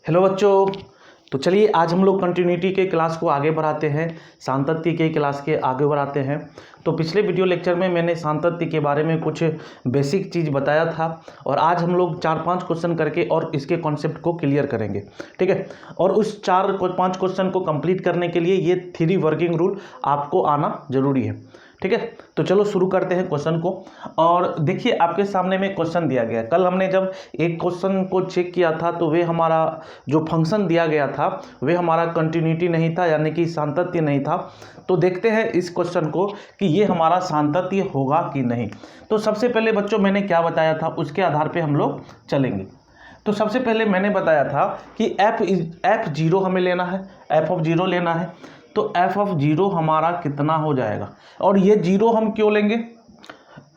Hello बच्चों। तो चलिए आज हम लोग कंटिन्यूटी के क्लास को आगे बढ़ाते हैं, सांतत्य के क्लास के आगे बढ़ाते हैं। तो पिछले वीडियो लेक्चर में मैंने सांतत्य के बारे में कुछ बेसिक चीज़ बताया था और आज हम लोग 4-5 क्वेश्चन करके और इसके कॉन्सेप्ट को क्लियर करेंगे, ठीक है। और उस 4-5 क्वेश्चन को कंप्लीट करने के लिए ये 3 वर्किंग रूल आपको आना जरूरी है, ठीक है। तो चलो शुरू करते हैं क्वेश्चन को। और देखिए आपके सामने में क्वेश्चन दिया गया है। कल हमने जब एक क्वेश्चन को चेक किया था तो वे हमारा जो फंक्शन दिया गया था वे हमारा कंटिन्यूटी नहीं था, यानी कि सांतत्य नहीं था। तो देखते हैं इस क्वेश्चन को कि ये हमारा सांतत्य होगा कि नहीं। तो सबसे पहले बच्चों मैंने क्या बताया था उसके आधार पर हम लोग चलेंगे। तो सबसे पहले मैंने बताया था कि f0 हमें लेना है, f(0) लेना है। तो f(0) हमारा कितना हो जाएगा, और ये 0 हम क्यों लेंगे,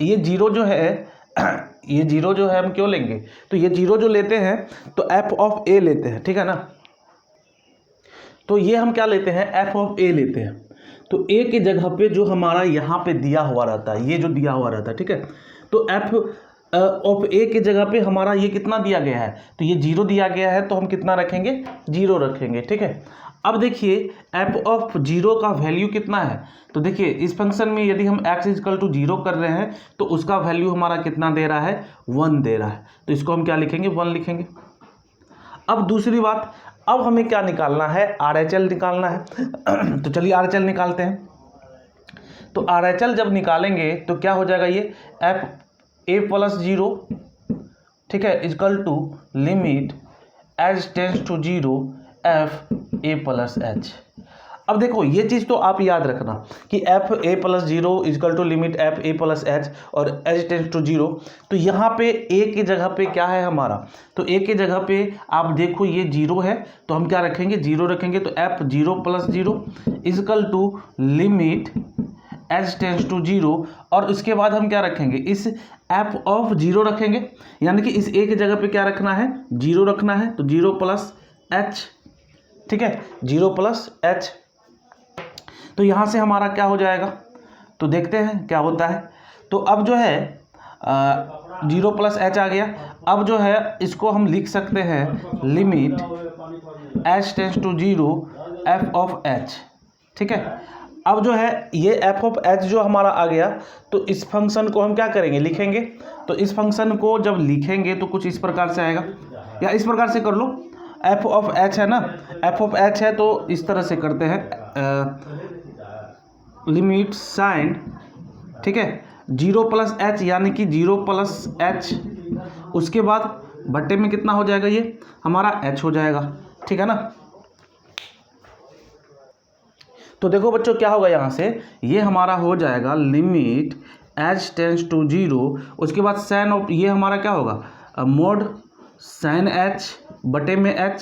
ये 0 जो है ये 0 जो है हम क्यों लेंगे, तो ये 0 जो लेते हैं तो f(a) लेते हैं, ठीक है ना। तो ये हम क्या लेते हैं, f(a) लेते हैं। तो a की जगह पे जो हमारा यहाँ पे दिया हुआ रहता है, ये जो दिया हुआ रहता है, ठीक है। तो f(a) की जगह पे हमारा ये कितना दिया गया है, तो ये 0 दिया गया है, तो हम कितना रखेंगे, 0 रखेंगे, ठीक है। अब देखिए f(0) का वैल्यू कितना है, तो देखिए इस फंक्शन में यदि हम x=0 कर रहे हैं तो उसका वैल्यू हमारा कितना दे रहा है, 1 दे रहा है। तो इसको हम क्या लिखेंगे, 1 लिखेंगे। अब दूसरी बात, अब हमें क्या निकालना है, RHL निकालना है। तो चलिए RHL निकालते हैं। तो RHL जब निकालेंगे तो क्या हो जाएगा, ये f(a+0), ठीक है, = लिमिट h→0 f(a+h)। अब देखो ये चीज़ तो आप याद रखना कि f(a+0) = लिमिट f(a+h) और h→0। तो यहाँ पे a की जगह पे क्या है हमारा, तो a की जगह पे आप देखो ये 0 है, तो हम क्या रखेंगे, 0 रखेंगे। तो f(0+0) = लिमिट h→0, और उसके बाद हम क्या रखेंगे, इस f(0) रखेंगे, यानी कि इस a की जगह पे क्या रखना है, 0 रखना है। तो 0+h, ठीक है, 0+h। तो यहाँ से हमारा क्या हो जाएगा, तो देखते हैं क्या होता है। तो अब जो है 0+h आ गया। अब जो है इसको हम लिख सकते हैं लिमिट h→0 f(h), ठीक है। अब जो है ये f(h) जो हमारा आ गया, तो इस फंक्शन को हम क्या करेंगे, लिखेंगे। तो इस फंक्शन को जब लिखेंगे तो कुछ इस प्रकार से आएगा, या इस प्रकार से कर लो, f(h) है ना, f(h) है तो इस तरह से करते हैं, लिमिट साइन, ठीक है, 0+h यानी कि 0+h, उसके बाद बट्टे में कितना हो जाएगा, ये हमारा h हो जाएगा, ठीक है ना। तो देखो बच्चों क्या होगा, यहाँ से ये हमारा हो जाएगा लिमिट h→0, उसके बाद साइन ऑफ, ये हमारा क्या होगा, मोड साइन h बटे में h,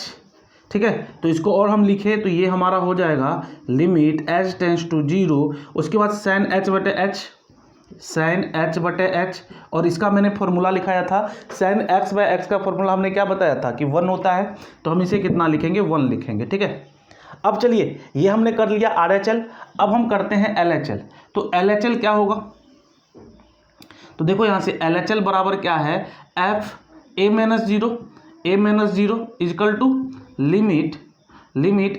ठीक है। तो इसको और हम लिखे तो ये हमारा हो जाएगा लिमिट h→0, उसके बाद साइन h बटे h, साइन h बटे h, और इसका मैंने फॉर्मूला लिखाया था, साइन x/x का फॉर्मूला हमने क्या बताया था कि 1 होता है। तो हम इसे कितना लिखेंगे, 1 लिखेंगे, ठीक है। अब चलिए ये हमने कर लिया RHL। अब हम करते हैं LHL। तो LHL क्या होगा, तो देखो यहाँ से LHL बराबर क्या है, f(a-0) = लिमिट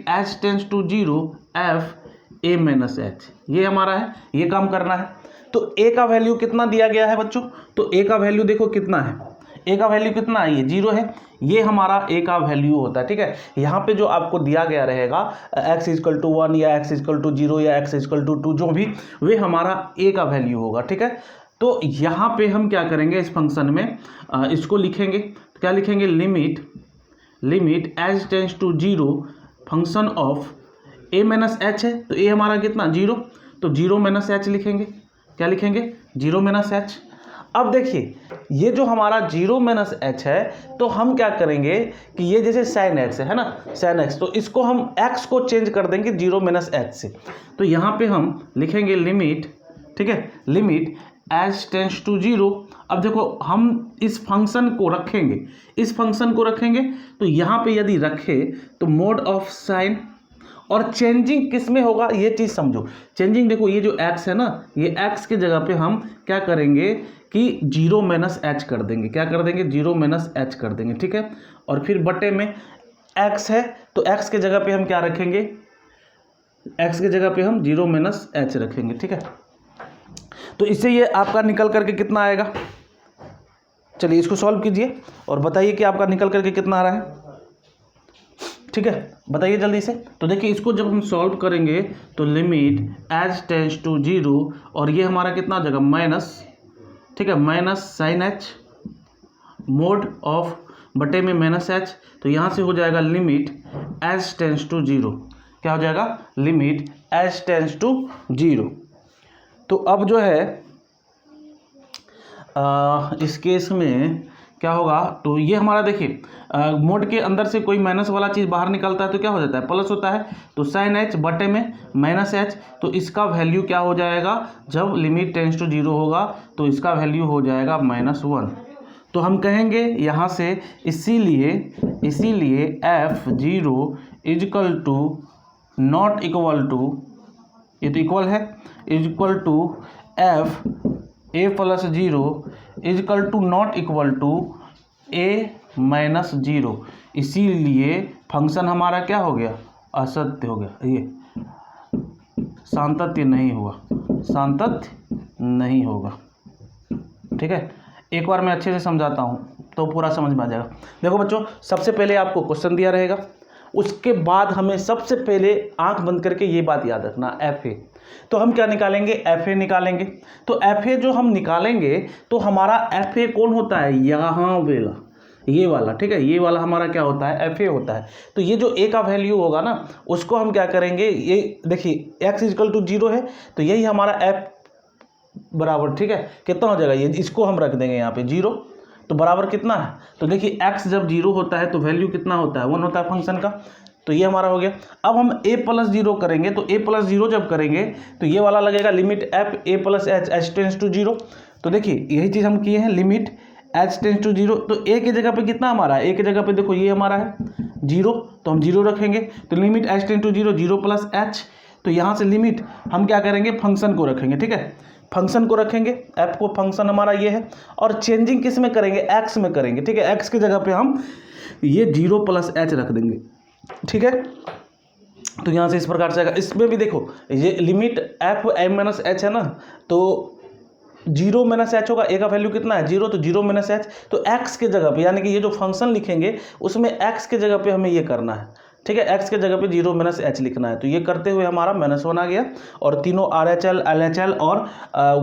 h→0 f(a-h), ये हमारा है, ये काम करना है। तो a का वैल्यू कितना दिया गया है बच्चों, तो a का वैल्यू देखो कितना है, a का वैल्यू कितना है, ये 0 है, ये हमारा a का वैल्यू होता है, ठीक है। यहाँ पे जो आपको दिया गया रहेगा x=1 या x=0 या x=2, जो भी, वे हमारा a का वैल्यू होगा, ठीक है। तो यहाँ पे हम क्या करेंगे, इस फंक्शन में इसको लिखेंगे, तो क्या लिखेंगे, limit h→0 function of a-h है, तो a हमारा कितना, 0, तो 0-h लिखेंगे, क्या लिखेंगे, 0-h। अब देखिए ये जो हमारा 0-h है, तो हम क्या करेंगे कि ये जैसे साइन x है ना, साइन x, तो इसको हम x को चेंज कर देंगे 0-h से। तो यहाँ पे हम लिखेंगे लिमिट, ठीक है, लिमिट h→0। अब देखो हम इस फंक्शन को रखेंगे, इस फंक्शन को रखेंगे, तो यहाँ पे यदि रखे तो मोड ऑफ साइन, और चेंजिंग किस में होगा, ये चीज़ समझो। चेंजिंग देखो, ये जो x है ना, ये x की जगह पे हम क्या करेंगे कि 0-h कर देंगे, क्या कर देंगे, 0-h कर देंगे, ठीक है। और फिर बटे में x है तो x के जगह पे हम क्या रखेंगे, x के जगह पे हम 0 - h रखेंगे, ठीक है। तो इससे ये आपका निकल करके कितना आएगा, चलिए इसको सॉल्व कीजिए और बताइए कि आपका निकल करके कितना आ रहा है, ठीक है, बताइए जल्दी से। तो देखिए इसको जब हम सॉल्व करेंगे तो लिमिट h टेंड्स टू 0 और ये हमारा कितना हो जाएगा माइनस, ठीक है, minus sine h mod of बटे में माइनस h, तो यहाँ से हो जाएगा लिमिट h टेंड्स टू 0, क्या हो जाएगा, लिमिट h टेंड्स टू 0। तो अब जो है इस केस में क्या होगा, तो ये हमारा देखिए मोड के अंदर से कोई माइनस वाला चीज़ बाहर निकलता है तो क्या हो जाता है, प्लस होता है, तो साइन h बटे में माइनस h, तो इसका वैल्यू क्या हो जाएगा, जब लिमिट टेंड्स टू 0 होगा तो इसका वैल्यू हो जाएगा -1। तो हम कहेंगे यहाँ से इसीलिए f0 is equal to not equal to, ये तो इक्वल है, is equal to f a + 0 is equal to not equal to a - 0, इसीलिए फंक्शन हमारा क्या हो गया, असत्य हो गया, ये सांतत्य नहीं हुआ, सांतत्य नहीं होगा, ठीक है। एक बार मैं अच्छे से समझाता हूँ तो पूरा समझ में आ जाएगा। देखो बच्चों, सबसे पहले आपको क्वेश्चन दिया रहेगा, उसके बाद हमें सबसे पहले आंख बंद करके ये बात याद रखना, FA, तो हम क्या निकालेंगे, FA निकालेंगे। तो FA जो हम निकालेंगे तो हमारा FA कौन होता है, यहाँ वाला, ये वाला, ठीक है, ये वाला हमारा क्या होता है, FA होता है। तो ये जो A का वैल्यू होगा ना, उसको हम क्या करेंगे, ये देखिए x इजकल टू 0 है तो यही हमारा F बराबर, ठीक है, कितना हो जाएगा, ये इसको हम रख देंगे यहाँ पे 0, तो बराबर कितना है, तो देखिए x जब 0 होता है तो वैल्यू कितना होता है, 1 होता है फंक्शन का, तो ये हमारा हो गया। अब हम a + 0 करेंगे, तो a + 0 जब करेंगे तो ये वाला लगेगा limit f a + h h tends to 0। तो देखिए यही चीज़ हम किए हैं, लिमिट h टेंड्स टू 0, तो a की जगह पे कितना हमारा है, a की जगह पे देखो ये हमारा है 0, तो हम 0 रखेंगे, तो limit h tends to 0 0 + h, तो यहाँ से लिमिट हम क्या करेंगे, फंक्शन को रखेंगे, ठीक है, फंक्शन को रखेंगे, f को, फंक्शन हमारा ये है, और चेंजिंग किस में करेंगे, x में करेंगे, ठीक है, x की जगह पे हम ये 0 + h रख देंगे, ठीक है। तो यहाँ से इस प्रकार से आएगा, इसमें भी देखो ये लिमिट f a - h है ना, तो 0 - h होगा, a का वैल्यू कितना है 0, तो 0 - h, तो x के जगह पे, यानी कि ये जो फंक्शन लिखेंगे उसमें x के जगह पे हमें ये करना है, ठीक है, x के जगह पे 0 - h लिखना है। तो ये करते हुए हमारा -1 आ गया, और तीनों RHL LHL और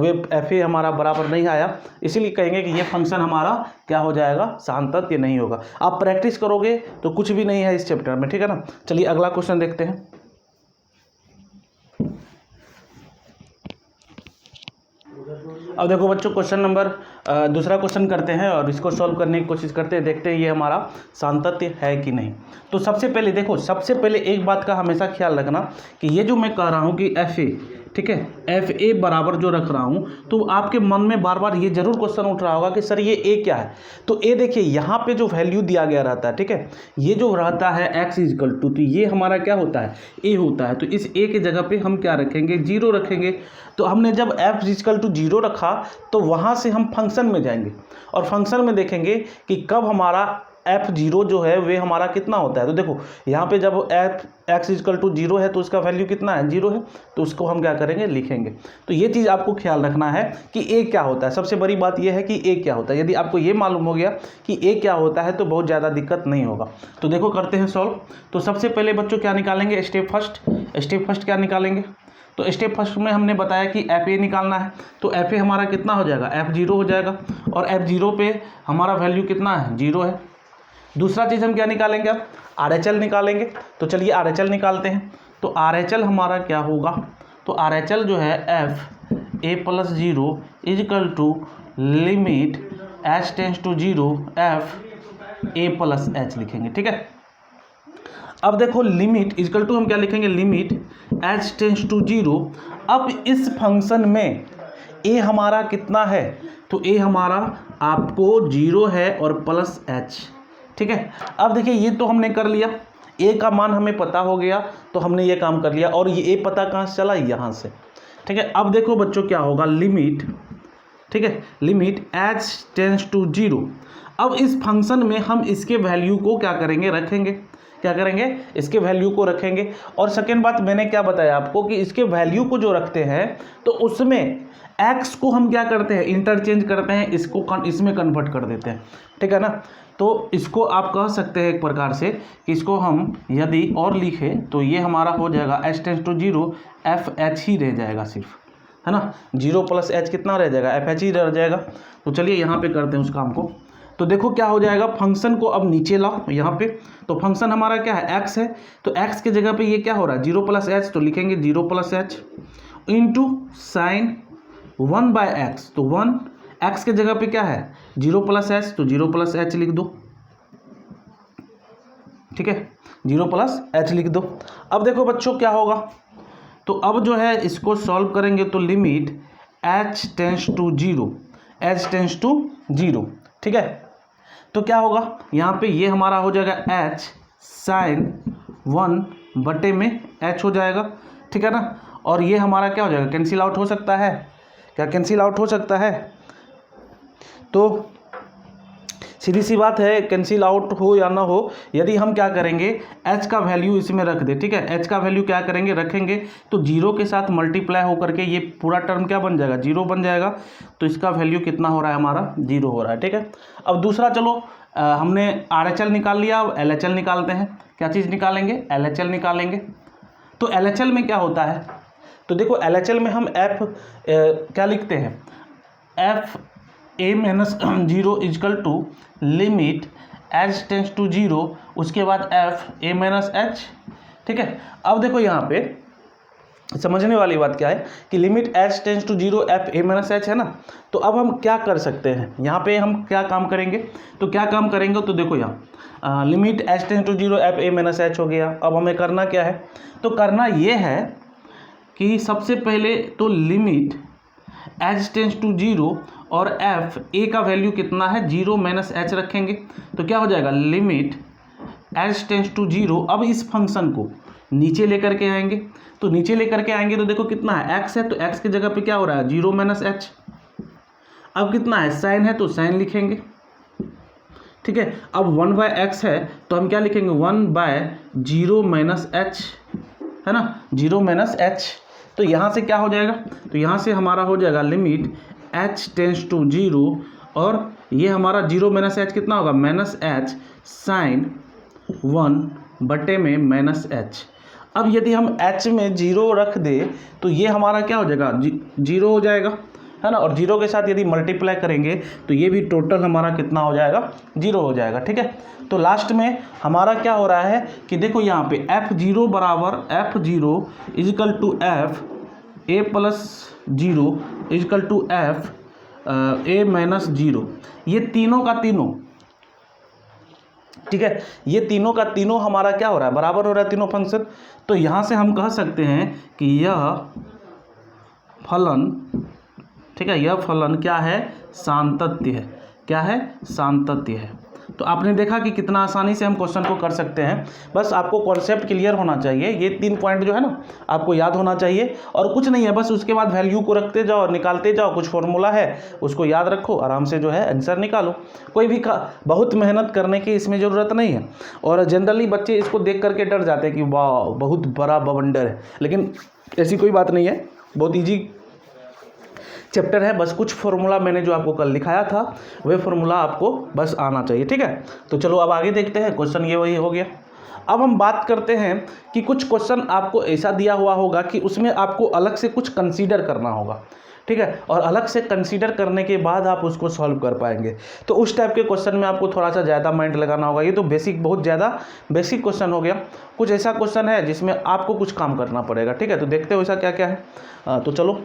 वे FA हमारा बराबर नहीं आया, इसीलिए कहेंगे कि ये फंक्शन हमारा क्या हो जाएगा, सांतत्य नहीं होगा। आप प्रैक्टिस करोगे तो कुछ भी नहीं है इस चैप्टर में, ठीक है ना। चलिए अगला क्वेश्चन देखते हैं। अब देखो बच्चों, क्वेश्चन नंबर दूसरा क्वेश्चन करते हैं और इसको सॉल्व करने की कोशिश करते हैं, देखते हैं ये हमारा सांतत्य है कि नहीं। तो सबसे पहले देखो, सबसे पहले एक बात का हमेशा ख्याल रखना कि ये जो मैं कह रहा हूँ कि FA, ठीक है, FA बराबर जो रख रहा हूँ, तो आपके मन में बार बार ये जरूर क्वेश्चन उठ रहा होगा कि सर ये A क्या है। तो A देखिए यहाँ पे जो वैल्यू दिया गया रहता है, ठीक है, ये जो रहता है x इजकल टू, तो ये हमारा क्या होता है, A होता है। तो इस A के जगह पे हम क्या रखेंगे, 0 रखेंगे। तो हमने जब f इजकल टू 0 रखा तो वहाँ से हम फंक्शन में जाएंगे और फंक्शन में देखेंगे कि कब हमारा f0 जो है वे हमारा कितना होता है। तो देखो यहाँ पे जब x इजकल टू 0 है तो उसका वैल्यू कितना है, 0 है, तो उसको हम क्या करेंगे, लिखेंगे। तो ये चीज़ आपको ख्याल रखना है कि a क्या होता है। सबसे बड़ी बात यह है कि a क्या होता है। यदि आपको ये मालूम हो गया कि a क्या होता है तो बहुत ज़्यादा दिक्कत नहीं होगा। तो देखो करते हैं सॉल्व। तो सबसे पहले बच्चों क्या निकालेंगे, स्टेप फर्स्ट क्या निकालेंगे। तो स्टेप फर्स्ट में हमने बताया कि FA निकालना है। तो FA हमारा कितना हो जाएगा, F0 हो जाएगा, और F0 पे हमारा वैल्यू कितना है, 0 है। दूसरा चीज़ हम क्या निकालेंगे, अब RHL निकालेंगे। तो चलिए RHL निकालते हैं। तो RHL हमारा क्या होगा, तो RHL जो है FA + 0 is equal to limit h tends to 0 FA + h लिखेंगे, ठीक है। अब देखो लिमिट इजकल टू हम क्या लिखेंगे, लिमिट h टेंड्स टू 0। अब इस फंक्शन में a हमारा कितना है, तो a हमारा आपको 0 है और प्लस h, ठीक है। अब देखिए ये तो हमने कर लिया, a का मान हमें पता हो गया तो हमने ये काम कर लिया, और ये a पता कहाँ से चला, यहाँ से, ठीक है। अब देखो बच्चों क्या होगा, लिमिट, ठीक है, लिमिट h टेंड्स टू 0। अब इस फंक्शन में हम इसके वैल्यू को क्या करेंगे, रखेंगे। क्या करेंगे, इसके वैल्यू को रखेंगे। और सेकेंड बात मैंने क्या बताया आपको कि इसके वैल्यू को जो रखते हैं तो उसमें x को हम क्या करते हैं, इंटरचेंज करते हैं, इसको इसमें कन्वर्ट कर देते हैं, ठीक है ना। तो इसको आप कह सकते हैं एक प्रकार से कि इसको हम यदि और लिखें तो ये हमारा हो जाएगा h टेंस टू 0 FH ही रह जाएगा सिर्फ, है ना। 0 + h कितना रह जाएगा, FH ही रह जाएगा। तो चलिए यहाँ पे करते हैं उस काम को। तो देखो क्या हो जाएगा, फंक्शन को अब नीचे लाओ यहाँ पे। तो फंक्शन हमारा क्या है, x है, तो x के जगह पे ये क्या हो रहा है 0 + h, तो लिखेंगे 0 + h इंटू साइन 1/x, तो 1 x के जगह पे क्या है 0 + h, तो 0 + h लिख दो, ठीक है, 0 + h लिख दो। अब देखो बच्चों क्या होगा, तो अब जो है इसको सॉल्व करेंगे तो लिमिट h टेंस टू 0, ठीक है। तो क्या होगा यहाँ पे, ये हमारा हो जाएगा h sin 1 में h हो जाएगा, ठीक है ना। और ये हमारा क्या हो जाएगा, कैंसिल आउट हो सकता है, क्या कैंसिल आउट हो सकता है। तो सीधी सी बात है, कैंसिल आउट हो या ना हो, यदि हम क्या करेंगे h का वैल्यू इसमें रख दे, ठीक है। h का वैल्यू क्या करेंगे, रखेंगे तो 0 के साथ मल्टीप्लाई होकर के ये पूरा टर्म क्या बन जाएगा, 0 बन जाएगा। तो इसका वैल्यू कितना हो रहा है हमारा, 0 हो रहा है, ठीक है। अब दूसरा चलो हमने RHL निकाल लिया, अब LHL निकालते हैं। क्या चीज़ निकालेंगे, LHL निकालेंगे। तो LHL में क्या होता है, तो देखो LHL में हम क्या लिखते हैं, f a - 0 = limit h tends to 0, उसके बाद f a - h, ठीक है। अब देखो यहाँ पे समझने वाली बात क्या है कि limit h tends to 0 f a - h है ना। तो अब हम क्या कर सकते हैं, यहाँ पे हम क्या काम करेंगे, तो क्या काम करेंगे, तो देखो यहाँ limit h tends to 0 f a - h हो गया। अब हमें करना क्या है, तो करना ये है कि सबसे पहले तो लिमिट h टेंस टू 0 और f a का वैल्यू कितना है 0 - h रखेंगे। तो क्या हो जाएगा, लिमिट h टेंस टू 0। अब इस फंक्शन को नीचे लेकर के आएंगे, तो नीचे लेकर के आएंगे तो देखो कितना है, x है, तो x की जगह पे क्या हो रहा है 0 - h। अब कितना है, साइन है, तो साइन लिखेंगे, ठीक है। अब 1/x है तो हम क्या लिखेंगे 1/0 - h, है ना, 0 - h। तो यहाँ से क्या हो जाएगा, तो यहाँ से हमारा हो जाएगा लिमिट h टेंस टू 0 और ये हमारा 0 - h कितना होगा -h साइन 1 में -h। अब यदि हम h में 0 रख दे तो ये हमारा क्या हो जाएगा 0 हो जाएगा, है ना। और 0 के साथ यदि मल्टीप्लाई करेंगे तो ये भी टोटल हमारा कितना हो जाएगा 0 हो जाएगा, ठीक है। तो लास्ट में हमारा क्या हो रहा है कि देखो यहाँ पे f0 बराबर f0 = f a + 0 = f a - 0, ये तीनों का तीनों, ठीक है, ये तीनों का तीनों हमारा क्या हो रहा है, बराबर हो रहा है तीनों फंक्शन। तो यहाँ से हम कह सकते हैं कि यह फलन, ठीक है, यह फलन क्या है, सातत्य है। क्या है, सातत्य है। तो आपने देखा कि कितना आसानी से हम क्वेश्चन को कर सकते हैं। बस आपको कॉन्सेप्ट क्लियर होना चाहिए, ये 3 पॉइंट जो है ना आपको याद होना चाहिए और कुछ नहीं है, बस उसके बाद वैल्यू को रखते जाओ, निकालते जाओ, कुछ फॉर्मूला है उसको याद रखो, आराम से जो है आंसर निकालो। कोई भी बहुत मेहनत करने की इसमें ज़रूरत नहीं है। और जनरली बच्चे इसको देख करके डर जाते हैं कि वाह बहुत बड़ा बवंडर है, लेकिन ऐसी कोई बात नहीं है, बहुत ईजी चैप्टर है। बस कुछ फॉर्मूला मैंने जो आपको कल लिखाया था वह फॉर्मूला आपको बस आना चाहिए, ठीक है। तो चलो अब आगे देखते हैं, क्वेश्चन ये वही हो गया। अब हम बात करते हैं कि कुछ क्वेश्चन आपको ऐसा दिया हुआ होगा कि उसमें आपको अलग से कुछ कंसीडर करना होगा, ठीक है, और अलग से कंसीडर करने के बाद आप उसको सॉल्व कर पाएंगे। तो उस टाइप के क्वेश्चन में आपको थोड़ा सा ज़्यादा माइंड लगाना होगा। ये तो बेसिक, बहुत ज़्यादा बेसिक क्वेश्चन हो गया। कुछ ऐसा क्वेश्चन है जिसमें आपको कुछ काम करना पड़ेगा, ठीक है। तो देखते हो ऐसा क्या क्या है। तो चलो,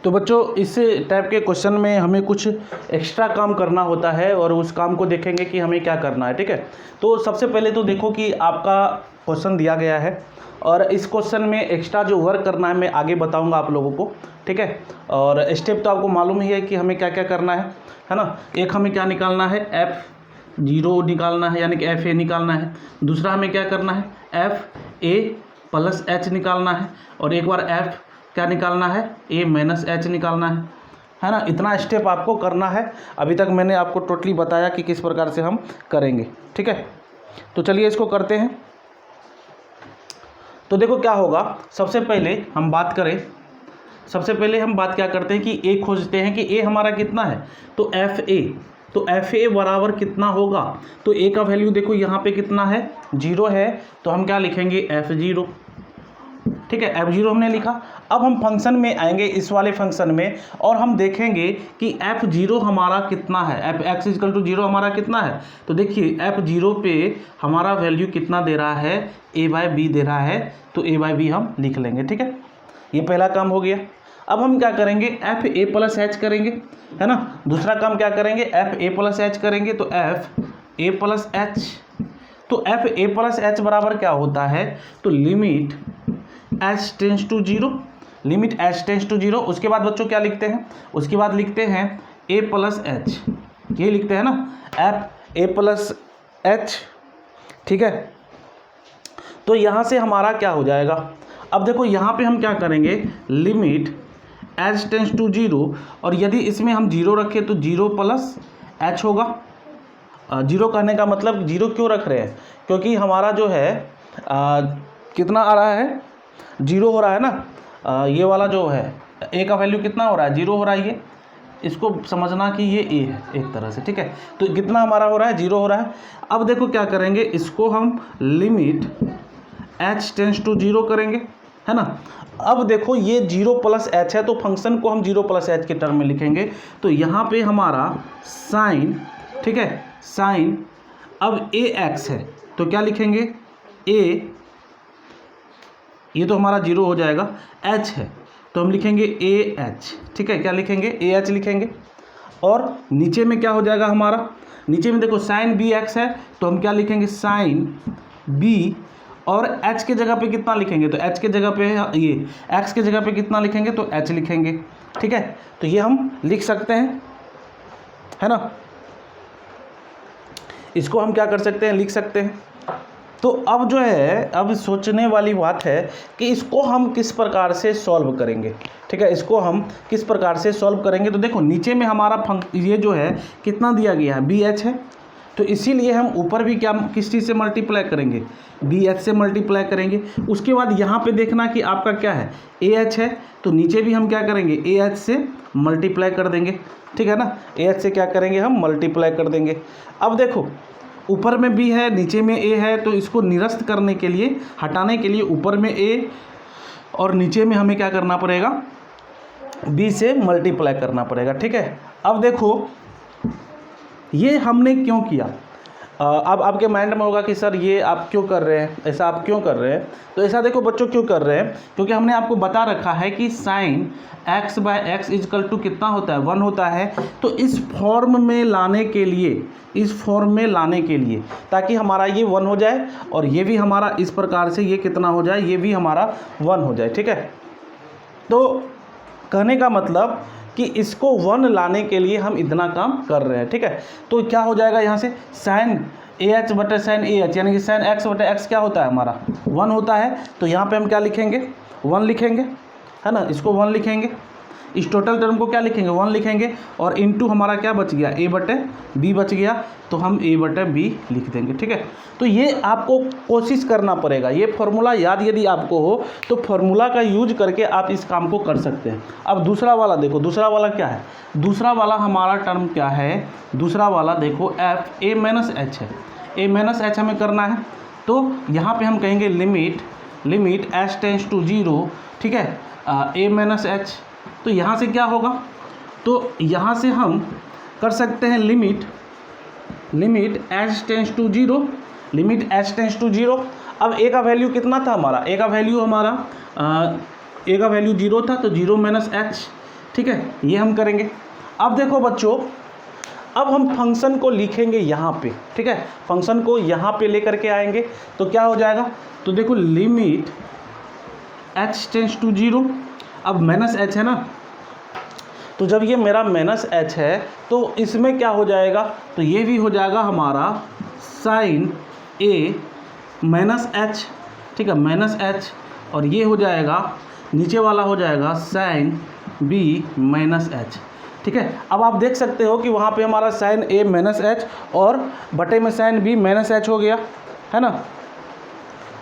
तो बच्चों इस टाइप के क्वेश्चन में हमें कुछ एक्स्ट्रा काम करना होता है और उस काम को देखेंगे कि हमें क्या करना है, ठीक है। तो सबसे पहले तो देखो कि आपका क्वेश्चन दिया गया है और इस क्वेश्चन में एक्स्ट्रा जो वर्क करना है मैं आगे बताऊंगा आप लोगों को, ठीक है। और स्टेप तो आपको मालूम ही है कि हमें क्या क्या करना है ना। एक हमें क्या निकालना है, f0 निकालना है, यानी कि fa निकालना है। दूसरा हमें क्या करना है, fa + h निकालना है। और एक बार f क्या निकालना है, a - h निकालना है, है ना। इतना स्टेप आपको करना है। अभी तक मैंने आपको टोटली बताया कि किस प्रकार से हम करेंगे, ठीक है। तो चलिए इसको करते हैं। तो देखो क्या होगा, सबसे पहले हम बात क्या करते हैं कि ए खोजते हैं कि ए हमारा कितना है, तो एफ ए बराबर कितना होगा। तो ए का वैल्यू देखो यहाँ पे कितना है, 0 है, तो हम क्या लिखेंगे F0, ठीक है। F0 हमने लिखा। अब हम फंक्शन में आएंगे, इस वाले फंक्शन में, और हम देखेंगे कि F0 हमारा कितना है, Fx = 0 हमारा कितना है। तो देखिए F0 पे हमारा वैल्यू कितना दे रहा है, a/b दे रहा है, तो a/b हम लिख लेंगे, ठीक है। ये पहला काम हो गया। अब हम क्या करेंगे, FA+H करेंगे, है ना। दूसरा काम क्या करेंगे, FA+H करेंगे, तो FA+H, तो FA+H बराबर क्या होता है, तो लिमिट H टेंड्स टू 0, उसके बाद बच्चों क्या लिखते हैं, उसके बाद लिखते हैं A+H, ये लिखते हैं ना, FA+H, ठीक है। तो यहाँ से हमारा क्या हो जाएगा, अब देखो यहाँ पे हम क्या करेंगे, लिमिट H टेंड्स टू 0, और यदि इसमें हम 0 रखें तो 0+H होगा। 0 कहने का मतलब 0 क्यों रख रहे हैं, क्योंकि हमारा जो है कितना आ रहा है, 0 हो रहा है ना। ये वाला जो है ए का वैल्यू कितना हो रहा है, 0 हो रहा है। ये इसको समझना कि ये ए है एक तरह से, ठीक है। तो कितना हमारा हो रहा है, 0 हो रहा है। अब देखो क्या करेंगे, इसको हम लिमिट H टेंड्स टू 0 करेंगे, है ना। अब देखो ये 0+H है, तो फंक्शन को हम 0+H के टर्म में लिखेंगे। तो यहाँ पे हमारा साइन, ठीक है, साइन, अब AX है तो क्या लिखेंगे, A, ये तो हमारा 0 हो जाएगा, H है तो हम लिखेंगे AH, ठीक है। क्या लिखेंगे, AH लिखेंगे। और नीचे में क्या हो जाएगा हमारा, नीचे में देखो साइन BX है तो हम क्या लिखेंगे, साइन B, और H के जगह पे कितना लिखेंगे, तो H के जगह पे ये X के जगह पे कितना लिखेंगे, तो H लिखेंगे, ठीक है। तो ये हम लिख सकते हैं, है ना। इसको हम क्या कर सकते हैं, लिख सकते हैं। तो अब जो है, अब सोचने वाली बात है कि इसको हम किस प्रकार से सॉल्व करेंगे, ठीक है। इसको हम किस प्रकार से सॉल्व करेंगे, तो देखो नीचे में हमारा ये जो है कितना दिया गया है, BH है, तो इसीलिए हम ऊपर भी क्या, किस चीज़ से मल्टीप्लाई करेंगे, BH से मल्टीप्लाई करेंगे। उसके बाद यहाँ पे देखना कि आपका क्या है, AH है, तो नीचे भी हम क्या करेंगे, AH से मल्टीप्लाई कर देंगे, ठीक है ना। AH से क्या करेंगे, हम मल्टीप्लाई कर देंगे। अब देखो ऊपर में B है, नीचे में A है, तो इसको निरस्त करने के लिए, हटाने के लिए ऊपर में A और नीचे में हमें क्या करना पड़ेगा, B से मल्टीप्लाई करना पड़ेगा, ठीक है। अब देखो ये हमने क्यों किया, अब आपके माइंड में होगा कि सर ये आप क्यों कर रहे हैं, ऐसा आप क्यों कर रहे हैं। तो ऐसा देखो बच्चों क्यों कर रहे हैं, क्योंकि हमने आपको बता रखा है कि साइन x/x = कितना होता है, 1 होता है। तो इस फॉर्म में लाने के लिए, ताकि हमारा ये 1 हो जाए और ये भी हमारा इस प्रकार से ये कितना हो जाए, ये भी हमारा 1 हो जाए, ठीक है। तो कहने का मतलब कि इसको 1 लाने के लिए हम इतना काम कर रहे हैं, ठीक है। तो क्या हो जाएगा यहाँ से, साइन AH/साइन AH, यानी कि साइन x/x क्या होता है हमारा, 1 होता है। तो यहाँ पे हम क्या लिखेंगे, 1 लिखेंगे, है ना। इसको 1 लिखेंगे, इस टोटल टर्म को क्या लिखेंगे, 1 लिखेंगे, और इनटू हमारा क्या बच गया, A/B बच गया, तो हम A/B लिख देंगे, ठीक है। तो ये आपको कोशिश करना पड़ेगा, ये फॉर्मूला याद यदि आपको हो तो फॉर्मूला का यूज करके आप इस काम को कर सकते हैं। अब दूसरा वाला देखो, दूसरा वाला क्या है, दूसरा वाला हमारा टर्म क्या है, दूसरा वाला देखो FA-H है, A-H हमें करना है। तो यहाँ पे हम कहेंगे लिमिट H टेंड्स टू 0, ठीक है, A-H। तो यहाँ से क्या होगा, तो यहाँ से हम कर सकते हैं लिमिट H टेंड्स टू 0, अब A का वैल्यू कितना था हमारा, A का वैल्यू 0 था, तो 0-H, ठीक है, ये हम करेंगे। अब देखो बच्चों, अब हम फंक्शन को लिखेंगे यहाँ पे, ठीक है, फंक्शन को यहाँ पे लेकर के आएंगे, तो क्या हो जाएगा, तो देखो लिमिट H टेंड्स टू 0, अब -H है ना, तो जब ये मेरा -H है तो इसमें क्या हो जाएगा, तो ये भी हो जाएगा हमारा साइन A-H, ठीक है, -H, और ये हो जाएगा नीचे वाला हो जाएगा साइन B-H। ठीक है। अब आप देख सकते हो कि वहाँ पे हमारा साइन ए माइनस एच और बटे में साइन बी माइनस एच हो गया, है ना।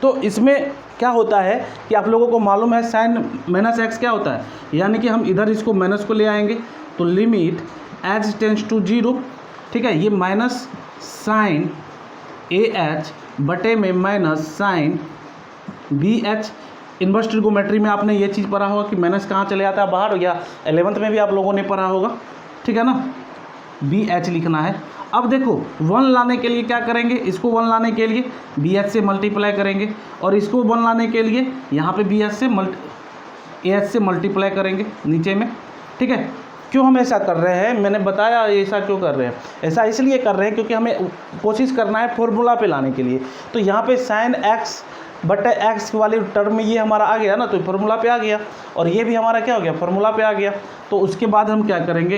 तो इसमें क्या होता है कि आप लोगों को मालूम है साइन माइनस एक्स क्या होता है, यानी कि हम इधर इसको माइनस को ले आएंगे तो लिमिट एच टेंस टू 0, ठीक है। ये माइनस साइन ए एच बटे में minus sine b h. Inverse trigonometry में आपने ये चीज़ पढ़ा होगा कि माइनस कहाँ चले जाता है बाहर, या 11th में भी आप लोगों ने पढ़ा होगा, ठीक है ना। बी एच लिखना है। अब देखो 1 लाने के लिए क्या करेंगे, इसको 1 लाने के लिए बी एच से मल्टीप्लाई करेंगे और इसको 1 लाने के लिए यहाँ पे बी एच से ए एच से मल्टीप्लाई करेंगे नीचे में, ठीक है। क्यों हम ऐसा कर रहे हैं, मैंने बताया ऐसा क्यों कर रहे हैं। ऐसा इसलिए कर रहे हैं क्योंकि हमें कोशिश करना है फॉर्मूला पे लाने के लिए। तो यहाँ पे साइन एक्स बटे एक्स वाले टर्म में ये हमारा आ गया ना, तो फार्मूला पे आ गया, और ये भी हमारा क्या हो गया, फार्मूला पे आ गया। तो उसके बाद हम क्या करेंगे,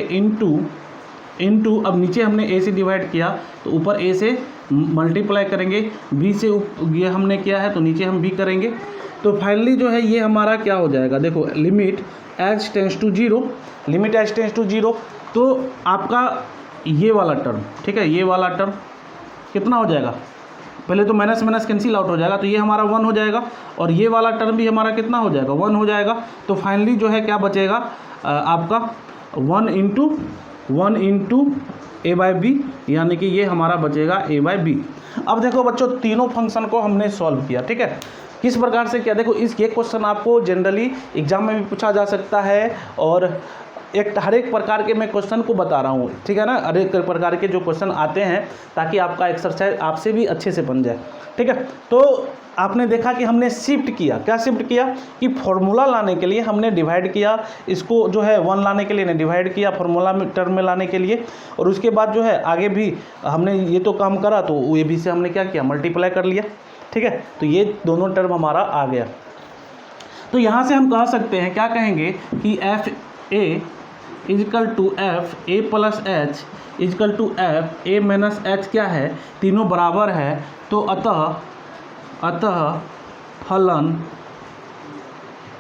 इनटू अब नीचे हमने ए से डिवाइड किया तो ऊपर ए से मल्टीप्लाई करेंगे, बी से ये हमने किया है तो नीचे हम बी करेंगे। तो फाइनली जो है ये हमारा क्या हो जाएगा, देखो limit h tends to 0, limit h tends to 0, तो आपका ये वाला टर्म, ठीक है, ये वाला टर्म कितना हो जाएगा, पहले तो माइनस माइनस कैंसिल आउट हो जाएगा, तो ये हमारा 1 हो जाएगा, और ये वाला टर्म भी हमारा कितना हो जाएगा, 1 हो जाएगा। तो फाइनली जो है क्या बचेगा आपका 1 इंटू ए बाई बी, यानी कि ये हमारा बचेगा ए बाई बी। अब देखो बच्चों तीनों फंक्शन को हमने सॉल्व किया, ठीक है। किस प्रकार से किया, देखो ये क्वेश्चन आपको जनरली एग्जाम में भी पूछा जा सकता है, और हर एक प्रकार के मैं क्वेश्चन को बता रहा हूँ, ठीक है ना, हर एक प्रकार के जो क्वेश्चन आते हैं ताकि आपका एक्सरसाइज आपसे भी अच्छे से बन जाए, ठीक है। तो आपने देखा कि हमने शिफ्ट किया, क्या शिफ्ट किया कि फॉर्मूला लाने के लिए हमने डिवाइड किया, इसको जो है 1 लाने के लिए ने डिवाइड किया फॉर्मूला में टर्म में लाने के लिए, और उसके बाद जो है आगे भी हमने ये तो काम करा तो ये भी से हमने क्या किया, मल्टीप्लाई कर लिया, ठीक है। तो ये दोनों टर्म हमारा आ गया। तो यहाँ से हम कह सकते हैं, क्या कहेंगे कि f a is equal to f a plus h is equal to f a minus h क्या है, तीनों बराबर है, तो अतः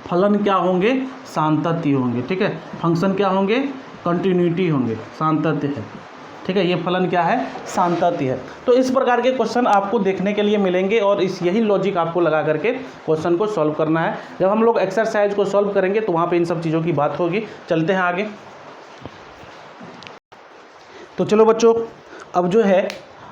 फलन क्या होंगे, सांतत्य होंगे, ठीक है। फंक्शन क्या होंगे, कंटिन्यूटी होंगे, सांतत्य है, ठीक है। ये फलन क्या है, सांतत्य है। तो इस प्रकार के क्वेश्चन आपको देखने के लिए मिलेंगे, और यही लॉजिक आपको लगा करके क्वेश्चन को सॉल्व करना है। जब हम लोग एक्सरसाइज को सॉल्व करेंगे तो वहाँ पे इन सब चीज़ों की बात होगी। चलते हैं आगे। तो चलो बच्चों अब जो है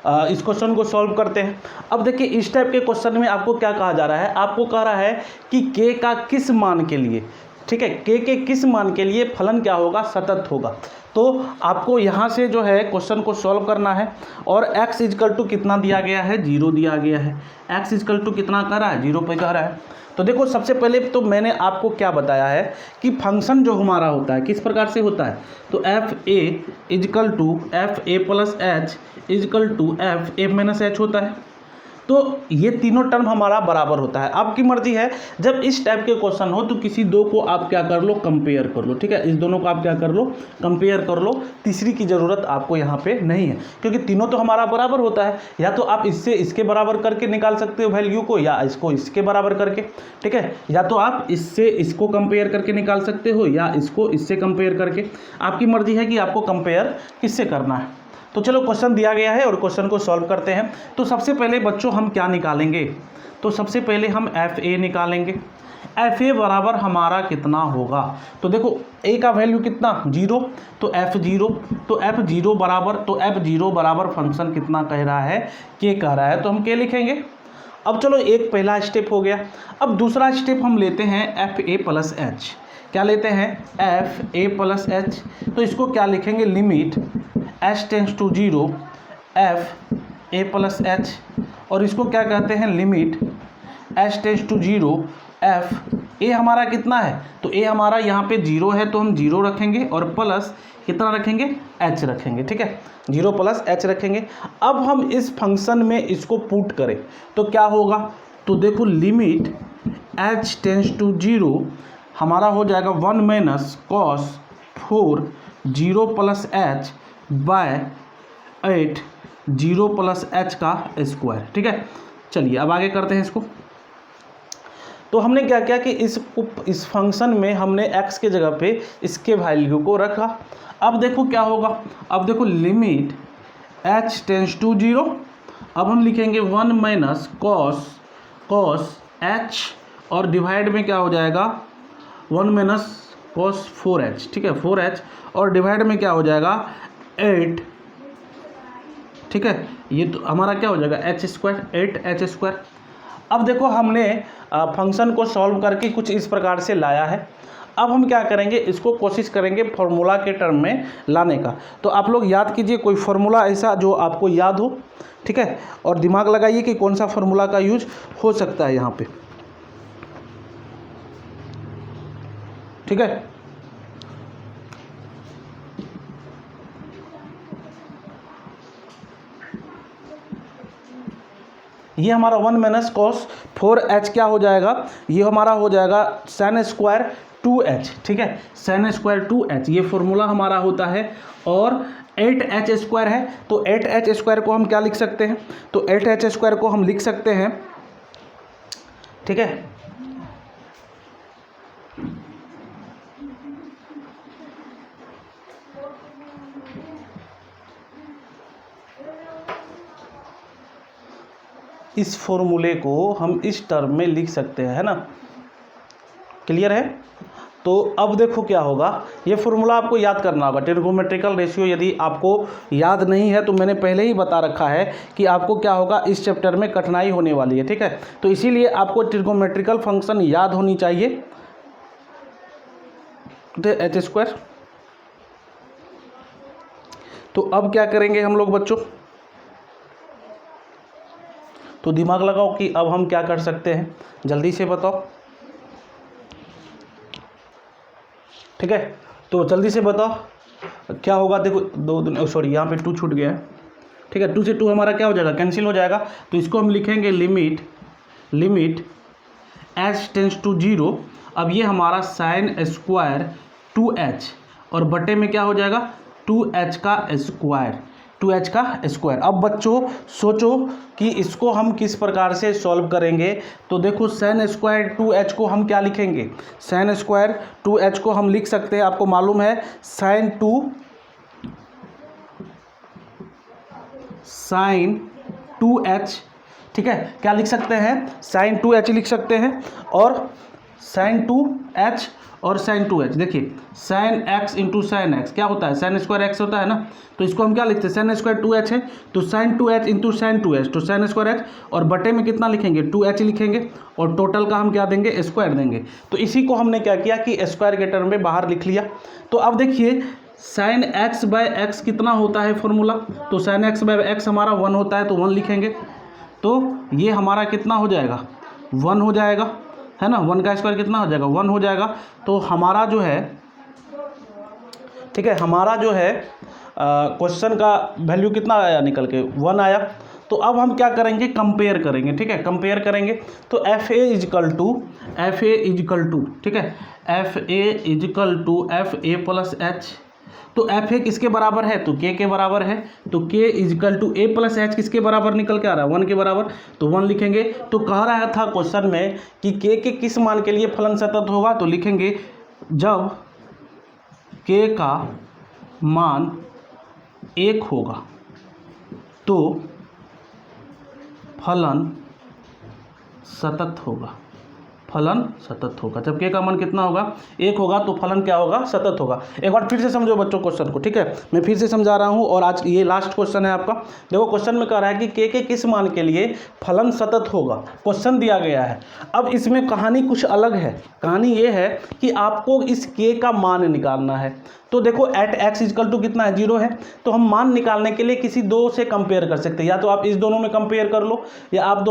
इस क्वेश्चन को सॉल्व करते हैं। अब देखिए इस टाइप के क्वेश्चन में आपको क्या कहा जा रहा है, आपको कह रहा है कि k का किस मान के लिए, ठीक है, k के किस मान के लिए फलन क्या होगा, सतत होगा। तो आपको यहाँ से जो है क्वेश्चन को सॉल्व करना है, और x इजकल टू कितना दिया गया है, 0 दिया गया है। x इजकल टू कितना कह रहा है, 0 पे कह रहा है। तो देखो सबसे पहले तो मैंने आपको क्या बताया है कि फंक्शन जो हमारा होता है किस प्रकार से होता है, तो f a is equal to f a plus h is equal to f a minus h होता है। तो ये तीनों टर्म हमारा बराबर होता है। आपकी मर्जी है, जब इस टाइप के क्वेश्चन हो तो किसी दो को आप क्या कर लो, कंपेयर कर लो, ठीक है। इस दोनों को आप क्या कर लो, कंपेयर कर लो। तीसरी की ज़रूरत आपको यहाँ पे नहीं है, क्योंकि तीनों तो हमारा बराबर होता है। या तो आप इससे इसके बराबर करके निकाल सकते हो वैल्यू को, या इसको इसके बराबर करके, ठीक है। या तो आप इससे इसको कंपेयर करके निकाल सकते हो, या इसको इससे कंपेयर करके। आपकी मर्जी है कि आपको कंपेयर किससे करना है। तो चलो क्वेश्चन दिया गया है और क्वेश्चन को सॉल्व करते हैं। तो सबसे पहले बच्चों हम क्या निकालेंगे, तो सबसे पहले हम एफ ए निकालेंगे। एफ ए बराबर हमारा कितना होगा, तो देखो ए का वैल्यू कितना, 0, तो एफ 0, तो एफ 0 बराबर, तो एफ 0 बराबर फंक्शन कितना कह रहा है, के कह रहा है, तो हम के लिखेंगे। अब चलो एक पहला स्टेप हो गया। अब दूसरा स्टेप हम लेते हैं एफ ए प्लस एच। क्या लेते हैं, एफ ए प्लस एच। तो इसको क्या लिखेंगे, limit h tends to 0 f a plus h, और इसको क्या कहते हैं, limit h tends to 0 f a हमारा कितना है, तो ए हमारा यहाँ पे 0 है तो हम 0 रखेंगे, और प्लस कितना रखेंगे, एच रखेंगे, ठीक है, 0 प्लस एच रखेंगे। अब हम इस फंक्शन में इसको पुट करें तो क्या होगा, तो देखो लिमिट एच टेंस टू 0 हमारा हो जाएगा 1 minus cos 4 0 plus h by 8 0 plus h का स्क्वायर, ठीक है। चलिए अब आगे करते हैं इसको। तो हमने क्या किया कि इस फंक्शन में हमने x के जगह पे इसके वैल्यू को रखा। अब देखो क्या होगा, अब देखो लिमिट h टेंस टू 0, अब हम लिखेंगे 1 माइनस कॉस h और डिवाइड में क्या हो जाएगा 1 माइनस कॉस 4h, ठीक है 4h, और डिवाइड में क्या हो जाएगा 8, ठीक है, ये तो हमारा क्या हो जाएगा h स्क्वायर, 8h²। अब देखो हमने फंक्शन को सॉल्व करके कुछ इस प्रकार से लाया है। अब हम क्या करेंगे, इसको कोशिश करेंगे फॉर्मूला के टर्म में लाने का। तो आप लोग याद कीजिए कोई फार्मूला ऐसा जो आपको याद हो, ठीक है, और दिमाग लगाइए कि कौन सा फार्मूला का यूज हो सकता है यहाँ पे, ठीक है। ये हमारा 1 माइनस कॉस 4h क्या हो जाएगा, ये हमारा हो जाएगा साइन स्क्वायर 2h, ठीक है, साइन स्क्वायर 2h, ये फॉर्मूला हमारा होता है। और 8h² है, तो 8h² को हम क्या लिख सकते हैं, तो 8h² को हम लिख सकते हैं, ठीक है, इस फॉर्मूले को हम इस टर्म में लिख सकते हैं, है ना, क्लियर है। तो अब देखो क्या होगा, ये फॉर्मूला आपको याद करना होगा, ट्रिग्नोमेट्रिकल रेशियो यदि आपको याद नहीं है तो मैंने पहले ही बता रखा है कि आपको क्या होगा, इस चैप्टर में कठिनाई होने वाली है, ठीक है। तो इसीलिए आपको ट्रिग्नोमेट्रिकल फंक्शन याद होनी चाहिए, h²। तो अब क्या करेंगे हम लोग बच्चों, तो दिमाग लगाओ कि अब हम क्या कर सकते हैं, जल्दी से बताओ, ठीक है। तो जल्दी से बताओ क्या होगा, देखो सॉरी यहाँ पे 2 छूट गया है, ठीक है, 2 से 2 हमारा क्या हो जाएगा, कैंसिल हो जाएगा। तो इसको हम लिखेंगे लिमिट h टेंस टू 0। अब ये हमारा साइन स्क्वायर 2h और बटे में क्या हो जाएगा 2h का स्क्वायर। अब बच्चों सोचो कि इसको हम किस प्रकार से सॉल्व करेंगे। तो देखो साइन स्क्वायर 2h को हम क्या लिखेंगे, साइन स्क्वायर 2h को हम लिख सकते हैं, आपको मालूम है साइन 2h, ठीक है, क्या लिख सकते हैं, साइन 2h लिख सकते हैं, और साइन 2h और साइन 2h, देखिए sine x into sine x क्या होता है, साइन स्क्वायर x होता है ना, तो इसको हम क्या लिखते हैं, साइन स्क्वायर 2h है, तो sign 2h into sine 2h, तो साइन स्क्वायर h, और बटे में कितना लिखेंगे 2h लिखेंगे, और टोटल का हम क्या देंगे, स्क्वायर देंगे। तो इसी को हमने क्या किया कि स्क्वायर के टर्म में बाहर लिख लिया। तो अब देखिए साइन x/x कितना होता है फॉर्मूला, तो साइन x/x हमारा 1 होता है, तो 1 लिखेंगे, तो ये हमारा कितना हो जाएगा 1 हो जाएगा, है ना, 1 का स्क्वायर कितना हो जाएगा 1 हो जाएगा। तो हमारा जो है, ठीक है, हमारा जो है क्वेश्चन का वैल्यू कितना आया निकल के 1 आया। तो अब हम क्या करेंगे, कंपेयर करेंगे, ठीक है, कंपेयर करेंगे। तो FA इजकल टू, ठीक है, FA is equal to FA plus H, तो FA किसके बराबर है, तो K के बराबर है, तो K is equal to A plus H किसके बराबर निकल के आ रहा है 1 के बराबर, तो 1 लिखेंगे। तो कह रहा था क्वेश्चन में कि K के किस मान के लिए फलन सतत होगा, तो लिखेंगे जब K का मान 1 होगा तो फलन सतत होगा, जब K का मान कितना होगा 1 होगा तो फलन क्या होगा, सतत होगा। एक बार फिर से समझो बच्चों क्वेश्चन को, ठीक है, मैं फिर से समझा रहा हूँ, और आज ये लास्ट क्वेश्चन है आपका। देखो क्वेश्चन में कह रहा है कि K के किस मान के लिए फलन सतत होगा, क्वेश्चन दिया गया है। अब इसमें कहानी कुछ अलग है, कहानी ये है कि आपको इस K का मान निकालना है। तो देखो एट x इजकल टू कितना है 0 है, तो हम मान निकालने के लिए किसी दो से कंपेयर कर सकते हैं, या तो आप इस दोनों में कंपेयर कर लो, या आप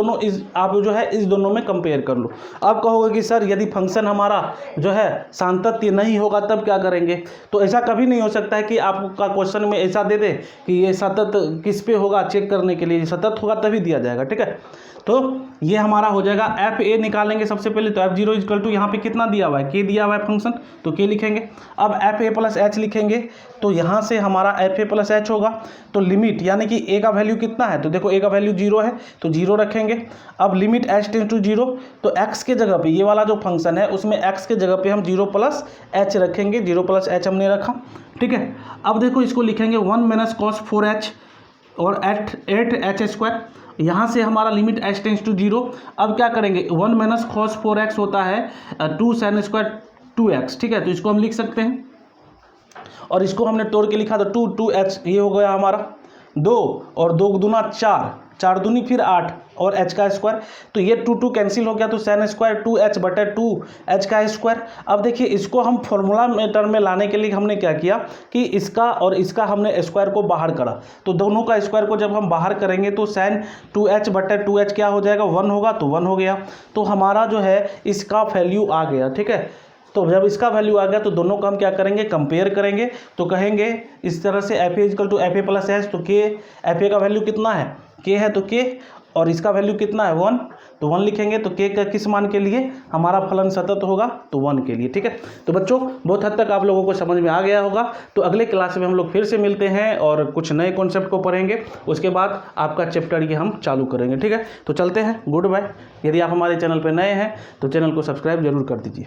जो है इस दोनों में कंपेयर कर लो। अब कहोगे कि सर यदि फंक्शन हमारा जो है सातत्य नहीं होगा तब क्या करेंगे, तो ऐसा कभी नहीं हो सकता है कि आपका क्वेश्चन में ऐसा दे दे कि ये सतत किस पे होगा, चेक करने के लिए सतत होगा तभी दिया जाएगा, ठीक है। तो ये हमारा हो जाएगा FA निकालेंगे सबसे पहले, तो F0 इजकल टू यहाँ पे कितना दिया हुआ है K दिया हुआ है फंक्शन, तो K लिखेंगे। अब FA प्लस H लिखेंगे, तो यहाँ से हमारा FA प्लस H होगा, तो लिमिट यानी कि A का वैल्यू कितना है, तो देखो A का वैल्यू 0 है तो 0 रखेंगे। अब लिमिट H टेंस टू 0, तो x के जगह पे ये वाला जो फंक्शन है उसमें x के जगह पे हम 0 प्लस H रखेंगे, 0 प्लस H हमने रखा, ठीक है। अब देखो इसको लिखेंगे 1 माइनस कॉस 4h और 8h²। यहाँ से हमारा लिमिट h टेंस टू 0। अब क्या करेंगे, 1 माइनस कॉस 4x होता है 2 sin² 2x, ठीक है। तो इसको हम लिख सकते हैं और इसको हमने तोड़ के लिखा तो 2h, ये हो गया हमारा 2 और 2 दूना 4, 4 दूनी फिर 8 और h का स्क्वायर। तो ये 2 कैंसिल हो गया तो sin² 2h बटे 2h का स्क्वायर। अब देखिए इसको हम फॉर्मूला में टर्म में लाने के लिए हमने क्या किया कि इसका और इसका हमने स्क्वायर को बाहर करा। तो दोनों का स्क्वायर को जब हम बाहर करेंगे तो sin 2h बटे 2h क्या हो जाएगा, 1 होगा, तो 1 हो गया। तो हमारा जो है इसका वैल्यू आ गया, ठीक है। तो जब इसका वैल्यू आ गया तो दोनों का हम क्या करेंगे, कंपेयर करेंगे। तो कहेंगे इस तरह से FA = FA + H, तो FA का वैल्यू कितना है, K है तो K, और इसका वैल्यू कितना है 1, तो 1 लिखेंगे। तो K का किस मान के लिए, हमारा फलन सतत होगा तो 1 के लिए, ठीक है। तो बच्चों बहुत हद तक आप लोगों को समझ में आ गया होगा। तो अगले क्लास में हम लोग फिर से मिलते हैं और कुछ नए कॉन्सेप्ट को पढ़ेंगे। उसके बाद आपका चैप्टर ये हम चालू करेंगे, ठीक है। तो चलते हैं, गुड बाय। यदि आप हमारे चैनल पर नए हैं तो चैनल को सब्सक्राइब जरूर कर दीजिए।